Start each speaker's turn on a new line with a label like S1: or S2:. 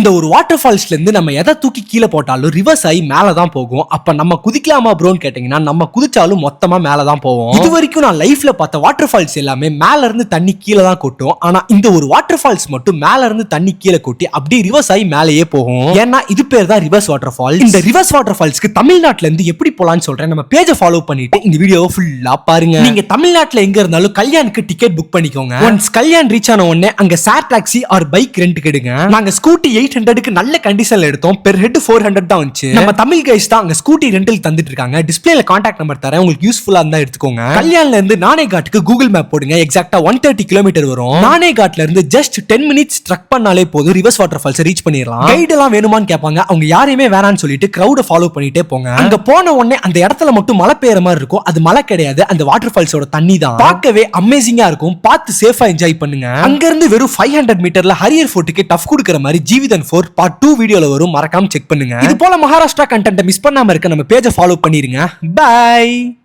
S1: இந்த ஒரு வாட்டர் ஃபால்ஸ்ல இருந்து நம்ம எதை தூக்கி கீழே போட்டாலும் ரிவர்ஸ் ஆகி மேல தான் போகும். அப்ப நம்ம குதிக்கலாமா ப்ரோன்னு கேட்டீங்கன்னா நம்ம குதிச்சாலும் மொத்தமா மேல தான் போவோம். இது வரைக்கும் நான் லைஃப்ல பார்த்த வாட்டர் ஃபால்ஸ் எல்லாமே மேல இருந்து தண்ணி கீழே தான் கொட்டும். ஆனா இந்த ஒரு வாட்டர் ஃபால்ஸ் மட்டும் மேல இருந்து தண்ணி கீழே கொட்டி அப்படியே ரிவர்ஸ் ஆகி மேலேயே போகும். ஏன்னா இது பேர் தான் ரிவர்ஸ் வாட்டர் ஃபால்ஸ். இந்த ரிவர்ஸ் வாட்டர் ஃபால்ஸ்க்கு தமிழ்நாட்டுல இருந்து எப்படி போலான்னு சொல்றேன். நம்ம பேஜை ஃபாலோ பண்ணிட்டு இந்த வீடியோவை ஃபுல்லா பாருங்க. நீங்க தமிழ்நாட்டுல எங்க இருந்தாலும் கல்யாணுக்கு டிக்கெட் புக் பண்ணிக்கோங்க. ஒன்ஸ் கல்யாண் ரீச் ஆன உடனே அங்க share taxi or bike rent எடுங்க. நாங்க ஸ்கூட்டி 800க்கு நல்ல கண்டிஷன்ல எடுத்தோம். பெர் ஹெட் 400 தான் வந்துச்சு. நம்ம தமிழ் கைஸ் தான் அங்க ஸ்கூட்டி ரெண்டல் தந்துட்டு இருக்காங்க. டிஸ்பிளேல கான்டாக்ட் நம்பர் தரேன், உங்களுக்கு யூஸ்ஃபுல்லா இருந்தா எடுத்துக்கோங்க. கல்யாண்ல இருந்து நானேகாட்டுக்கு கூகுள் மேப் போடுங்க. எக்ஸாக்ட்டா 130 கிலோமீட்டர் வரும். நானேகாட்ல இருந்து ஜஸ்ட் 10 மினிட்ஸ் ட்ரக் பண்ணாலே போதும் ரிவர்ஸ் வாட்டர் ஃபால்ஸ் ரீச் பண்ணிடலாம். கைட் எல்லாம் வேணுமான்னு கேட்பாங்க. அவங்க யாரையுமே வேணான்னு சொல்லிட்டு கிரௌட ஃபாலோ பண்ணிட்டே போங்க. அங்க போன உடனே அந்த இடத்துல மட்டும் மழை பெய்யற மாதிரி இருக்கும். அது மழை கிடையாது, அந்த வாட்டர் ஃபால்ஸோட தண்ணி தான். பார்க்கவே அமேசிங்கா இருக்கும். பார்த்து சேஃபா என்ஜாய் பண்ணுங்க. அங்க இருந்து வெறும் 500 மீட்டர்ல ஹரியர் ஃபோர்ட்டுக்கு டஃப் கொடுக்கிற மாதிரி ஜீவிதன் 4 பார்ட் 2 வீடியோல வரும். மறக்காம செக் பண்ணுங்க. இது போல மகாராஷ்டிரா கண்டென்ட் மிஸ் பண்ணாம இருக்க நம்ம பேஜை ஃபாலோ பண்ணிருங்க. பை.